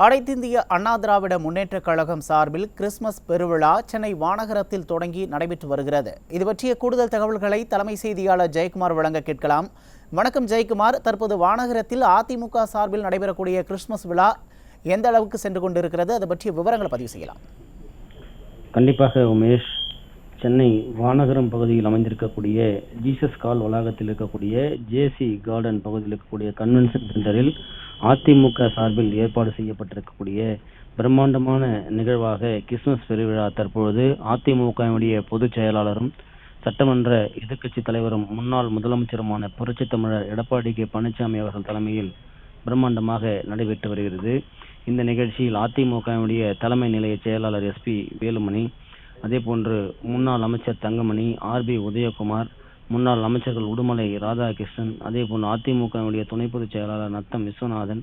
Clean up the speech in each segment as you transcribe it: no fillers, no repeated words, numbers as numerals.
அனைத்திந்திய அண்ணா திராவிட முன்னேற்றக் கழகம் சார்பில் கிறிஸ்துமஸ் பெருவிழா சென்னை வானகரத்தில் தொடங்கி நடைபெற்று வருகிறது. இது பற்றிய கூடுதல் தகவல்களை தலைமை செய்தியாளர் ஜெயக்குமார் வழங்க கேட்கலாம். வணக்கம் ஜெயக்குமார், தற்போது வானகரத்தில் அதிமுக சார்பில் நடைபெறக்கூடிய கிறிஸ்துமஸ் விழா எந்த அளவுக்கு சென்று கொண்டிருக்கிறது, அது பற்றிய விவரங்களை பதிவு செய்யலாம். கண்டிப்பாக உமேஷ், சென்னை வானகரம் பகுதியில் அமைந்திருக்கக்கூடிய ஜீசஸ் கால் வளாகத்தில் இருக்கக்கூடிய ஜேசி கார்டன் பகுதியில் இருக்கக்கூடிய கன்வென்ஷன் சென்டரில் அதிமுக சார்பில் ஏற்பாடு செய்யப்பட்டிருக்கக்கூடிய பிரம்மாண்டமான நிகழ்வாக கிறிஸ்துமஸ் பெருவிழா தற்பொழுது அதிமுகவுடைய பொதுச் செயலாளரும் சட்டமன்ற எதிர்க்கட்சி தலைவரும் முன்னாள் முதலமைச்சருமான புரட்சித் தமிழர் எடப்பாடி கே பழனிசாமி அவர்கள் தலைமையில் பிரம்மாண்டமாக நடைபெற்று வருகிறது. இந்த நிகழ்ச்சியில் அதிமுகவுடைய தலைமை நிலைய செயலாளர் எஸ்பி வேலுமணி, அதே போன்று முன்னாள் அமைச்சர் தங்கமணி, ஆர்பி உதயகுமார், முன்னாள் அமைச்சர்கள் உடுமலை ராதாகிருஷ்ணன், அதே போன்று அதிமுகவுடைய துணை பொதுச் செயலாளர் நத்தம் விஸ்வநாதன்,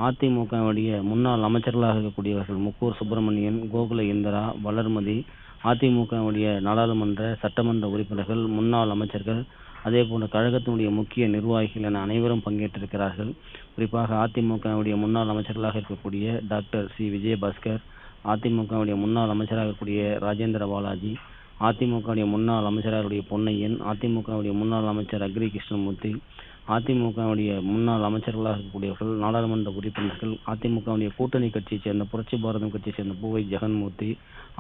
அதிமுகவுடைய முன்னாள் அமைச்சர்களாக இருக்கக்கூடியவர்கள் முக்கூர் சுப்பிரமணியன், கோகுல இந்திரா, வளர்மதி, அதிமுகவுடைய நாடாளுமன்ற சட்டமன்ற உறுப்பினர்கள், முன்னாள் அமைச்சர்கள், அதே போன்ற கழகத்தினுடைய முக்கிய நிர்வாகிகள் என அனைவரும் பங்கேற்றிருக்கிறார்கள். குறிப்பாக அதிமுகவுடைய முன்னாள் அமைச்சர்களாக இருக்கக்கூடிய டாக்டர் சி விஜயபாஸ்கர், அதிமுகவுடைய முன்னாள் அமைச்சராக இருக்கக்கூடிய ராஜேந்திர பாலாஜி, அதிமுகவுடைய முன்னாள் அமைச்சராக பொன்னையன், அதிமுகவுடைய முன்னாள் அமைச்சர் அக்ரி கிருஷ்ணமூர்த்தி, அதிமுகவுடைய முன்னாள் அமைச்சர்களாக இருக்கக்கூடியவர்கள், நாடாளுமன்ற உறுப்பினர்கள், அதிமுகவுடைய கூட்டணி கட்சியைச் சேர்ந்த புரட்சி பாரதம் கட்சியைச் சேர்ந்த பூவை ஜெகன்மூர்த்தி,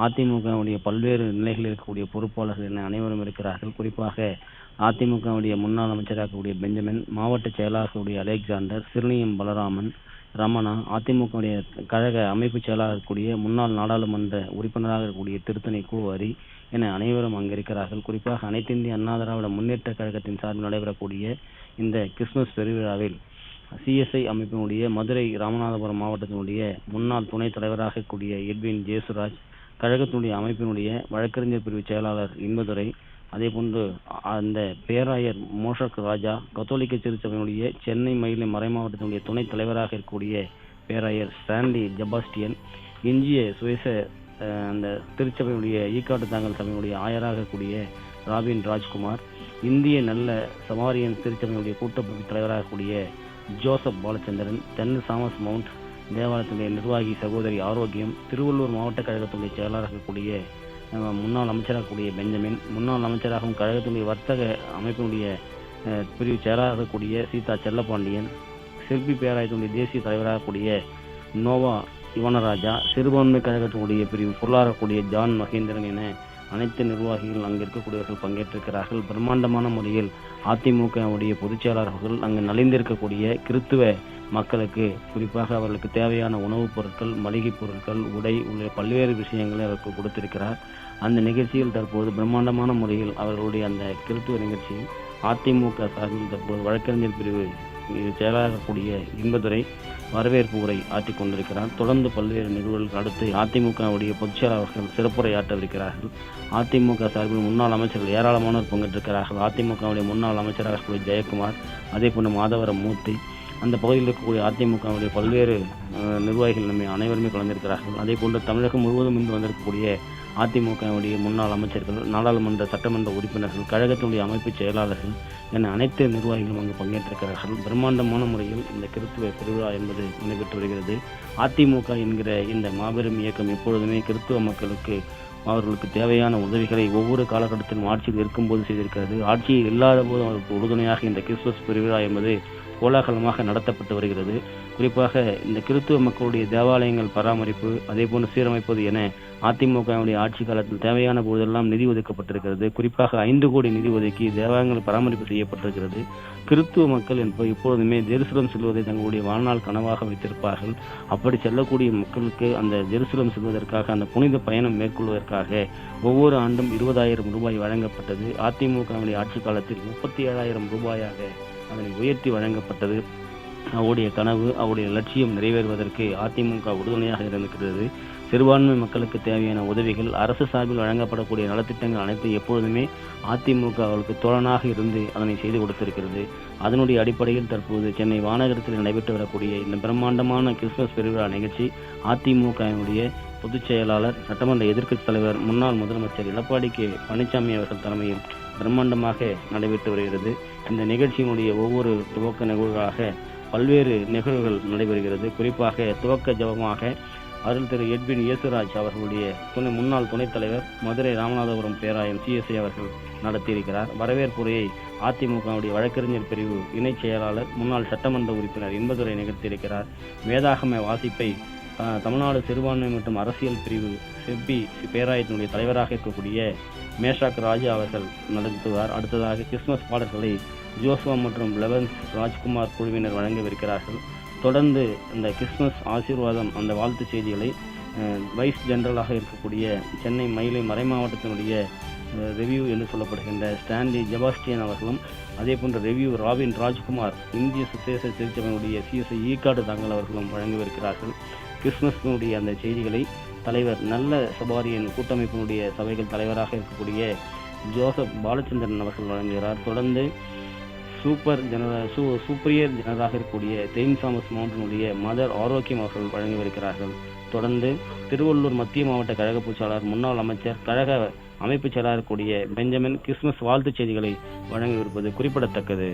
அதிமுகவுடைய பல்வேறு நிலைகளில் இருக்கக்கூடிய பொறுப்பாளர்கள் என அனைவரும் இருக்கிறார்கள். குறிப்பாக அதிமுகவுடைய முன்னாள் அமைச்சராக இருக்கக்கூடிய பெஞ்சமின், மாவட்ட செயலாளர்களுடைய அலெக்சாண்டர், சிறுனியம் பலராமன், ரமணா, அதிமுகவுடைய கழக அமைப்பு செயலாளர் இருக்கக்கூடிய முன்னாள் நாடாளுமன்ற உறுப்பினராக இருக்கக்கூடிய திருத்தணி கூவாரி என அனைவரும் அங்கிருக்கிறார்கள். குறிப்பாக அனைத்திந்திய அண்ணா திராவிட முன்னேற்ற கழகத்தின் சார்பில் நடைபெறக்கூடிய இந்த கிறிஸ்துமஸ் பெருவிழாவில் சிஎஸ்ஐ அமைப்பினுடைய மதுரை ராமநாதபுரம் மாவட்டத்தினுடைய முன்னாள் துணைத் தலைவராக இருக்கக்கூடிய எட்வின் ஜேசுராஜ், கழகத்தினுடைய அமைப்பினுடைய வழக்கறிஞர் பிரிவு செயலாளர் இன்பதுரை, அதே போன்று அந்த பேராயர் மோஷக் ராஜா, கத்தோலிக்க திருச்சபையினுடைய சென்னை மயிலை மறைமாவட்டத்தினுடைய துணைத் தலைவராக இருக்கக்கூடிய பேராயர் ஸ்டான்லி ஜெபாஸ்டியன், இந்திய சுயச அந்த திருச்சபையுடைய ஈக்காட்டு தாங்கல் சபையினுடைய ஆயராக இருக்கக்கூடிய ராபின் ராஜ்குமார், இந்திய நல்ல சமாரியன் திருச்சபையினுடைய கூட்டமைப்பு தலைவராக கூடிய ஜோசப் பாலச்சந்திரன், தென் தாமஸ் மவுண்ட் தேவாலயத்தினுடைய நிர்வாகி சகோதரி ஆரோக்கியம், திருவள்ளூர் மாவட்ட கழகத்தினுடைய செயலாளராக இருக்கக்கூடிய முன்னாள் அமைச்சராக கூடிய பெஞ்சமின், முன்னாள் அமைச்சராகவும் கழகத்தினுடைய வர்த்தக அமைப்பினுடைய பிரிவு செயலாளராக கூடிய சீதா செல்லப்பாண்டியன், சிற்பி பேராயத்தினுடைய தேசிய தலைவராக கூடிய நோவா யுவனராஜா, சிறுபான்மை கழகத்தினுடைய பிரிவு பொருளாளக்கூடிய ஜான் மகேந்திரன் என அனைத்து நிர்வாகிகள் அங்கு இருக்கக்கூடியவர்கள் பங்கேற்றிருக்கிறார்கள். பிரம்மாண்டமான முறையில் அதிமுகவுடைய பொதுச் செயலாளர்கள் அங்கு நலிந்திருக்கக்கூடிய கிறித்துவ மக்களுக்கு, குறிப்பாக அவர்களுக்கு தேவையான உணவுப் பொருட்கள், மளிகை பொருட்கள், உடை உள்ள பல்வேறு விஷயங்களை அவருக்கு கொடுத்திருக்கிறார். அந்த நிகழ்ச்சியில் தற்போது பிரம்மாண்டமான முறையில் அவர்களுடைய அந்த கிறித்துவ நிகழ்ச்சியில் அதிமுக சார்பில் தற்போது வழக்கறிஞர் பிரிவு செயலாளக்கூடிய இன்பதுரை வரவேற்பு உரை ஆற்றிக் கொண்டிருக்கிறார். தொடர்ந்து பல்வேறு நிகழ்வுகளுக்கு அடுத்து அதிமுகவுடைய பொதுச் செயலாளர்கள் சிறப்புரையாற்றவிருக்கிறார்கள். அதிமுக சார்பில் முன்னாள் அமைச்சர்கள் ஏராளமானோர் பங்கேற்றிருக்கிறார்கள். அதிமுகவுடைய முன்னாள் அமைச்சராக கூடிய ஜெயக்குமார், அதே போன்று மாதவரம் மூர்த்தி, அந்த பகுதியில் இருக்கக்கூடிய அதிமுகவுடைய பல்வேறு நிர்வாகிகள் நம்ம அனைவருமே கலந்திருக்கிறார்கள். அதே போன்று தமிழகம் முழுவதும் இன்று வந்திருக்கக்கூடிய அதிமுகவுடைய முன்னாள் அமைச்சர்கள், நாடாளுமன்ற சட்டமன்ற உறுப்பினர்கள், கழகத்தினுடைய அமைப்பு செயலாளர்கள் என அனைத்து நிர்வாகிகளும் அங்கு பங்கேற்றிருக்கிறார்கள். பிரம்மாண்டமான முறையில் இந்த கிறித்துவ பெருவிழா என்பது நடைபெற்று வருகிறது. அதிமுக என்கிற இந்த மாபெரும் இயக்கம் எப்பொழுதுமே கிறித்துவ மக்களுக்கு அவர்களுக்கு தேவையான உதவிகளை ஒவ்வொரு காலகட்டத்திலும் ஆட்சியில் இருக்கும்போது செய்திருக்கிறது. ஆட்சியில் இல்லாத போது அவர்களுக்கு உறுதுணையாக இந்த கிறிஸ்துமஸ் பெருவிழா என்பது கோலாகலமாக நடத்தப்பட்டு வருகிறது. குறிப்பாக இந்த கிறித்துவ மக்களுடைய தேவாலயங்கள் பராமரிப்பு, அதே போன்று சீரமைப்பது என அதிமுகவுடைய ஆட்சி காலத்தில் தேவையான போதெல்லாம் நிதி ஒதுக்கப்பட்டிருக்கிறது. குறிப்பாக 5 கோடி நிதி ஒதுக்கி தேவாலயங்கள் பராமரிப்பு செய்யப்பட்டிருக்கிறது. கிறித்துவ மக்கள் எப்பொழுதுமே ஜெருசலம் செல்வதை தங்களுடைய வாழ்நாள் கனவாக வைத்திருப்பார்கள். அப்படி செல்லக்கூடிய மக்களுக்கு அந்த ஜெருசலம் செல்வதற்காக, அந்த புனித பயணம் மேற்கொள்வதற்காக ஒவ்வொரு ஆண்டும் 20,000 ரூபாய் வழங்கப்பட்டது. அதிமுகவுடைய ஆட்சி காலத்தில் 37,000 ரூபாயாக அதனை உயர்த்தி வழங்கப்பட்டது. அவருடைய கனவு, அவருடைய லட்சியம் நிறைவேறுவதற்கு அதிமுக உறுதுணையாக இருந்திருக்கிறது. சிறுபான்மை மக்களுக்கு தேவையான உதவிகள், அரசு சார்பில் வழங்கப்படக்கூடிய நலத்திட்டங்கள் அனைத்து எப்பொழுதுமே அதிமுக அவர்களுக்கு தோழனாக இருந்து அதனை செய்து கொடுத்திருக்கிறது. அதனுடைய அடிப்படையில் தற்போது சென்னை வானகரத்தில் நடைபெற்று வரக்கூடிய இந்த பிரம்மாண்டமான கிறிஸ்துமஸ் பெருவிழா நிகழ்ச்சி அதிமுகவினுடைய பொதுச் செயலாளர், சட்டமன்ற எதிர்க்கட்சி தலைவர், முன்னாள் முதலமைச்சர் எடப்பாடி கே பழனிசாமி அவர்கள் தலைமையில் பிரம்மாண்டமாக நடைபெற்று வருகிறது. இந்த நிகழ்ச்சியினுடைய ஒவ்வொரு துவக்க நிகழ்வாக பல்வேறு நிகழ்வுகள் நடைபெறுகிறது. குறிப்பாக துவக்க ஜபமாக அருள் திரு எட்வின் இயேசுராஜ் அவர்களுடைய முன்னாள் துணைத் தலைவர் மதுரை ராமநாதபுரம் பேராயம் CSI அவர்கள் நடத்தியிருக்கிறார். வரவேற்புரையை அதிமுகவுடைய வழக்கறிஞர் பிரிவு இணைச் செயலாளர் முன்னாள் சட்டமன்ற உறுப்பினர் இன்பதுரை நிகழ்த்தியிருக்கிறார். வேதாகம வாசிப்பை தமிழ்நாடு சிறுபான்மை மற்றும் அரசியல் பிரிவு செப்பி பேராயத்தினுடைய தலைவராக இருக்கக்கூடிய மேஷாக் ராஜா அவர்கள் நடத்துவார். அடுத்ததாக கிறிஸ்துமஸ் பாடல்களை ஜோசுவா மற்றும் லெவன்ஸ் ராஜ்குமார் குழுவினர் வழங்கவிருக்கிறார்கள். தொடர்ந்து இந்த கிறிஸ்துமஸ் ஆசீர்வாதம் அந்த வாழ்த்து செய்திகளை வைஸ் ஜெனரலாக இருக்கக்கூடிய சென்னை மயிலை மறைமாவட்டத்தினுடைய ரெவியூ என்று சொல்லப்படுகின்ற ஸ்டான்லி ஜெபாஸ்டியன் அவர்களும், அதே போன்ற ரெவியூ ராபின் ராஜ்குமார் இந்திய சுசேஷ திருச்சபையினுடைய CSI ஈக்காடு தாங்கள் அவர்களும் வழங்கவிருக்கிறார்கள். கிறிஸ்துமஸினுடைய அந்த செய்திகளை தலைவர் நல்ல சபாரியன் கூட்டமைப்பினுடைய சபைகள் தலைவராக இருக்கக்கூடிய ஜோசப் பாலச்சந்திரன் அவர்கள் வழங்குகிறார். தொடர்ந்து சூப்பரியர் ஜெனராக இருக்கக்கூடிய செயின்ட் தாமஸ் மவுண்டனுடைய மதர் ஆரோக்கியம் அவர்கள் வழங்கவிருக்கிறார்கள். தொடர்ந்து திருவள்ளூர் மத்திய மாவட்ட கழக பொதுச்செயலாளர் முன்னாள் அமைச்சர் கழக அமைப்பு செயலாளர் கூடிய பெஞ்சமின் கிறிஸ்துமஸ் வாழ்த்துச் செய்திகளை வழங்கவிருப்பது குறிப்பிடத்தக்கது.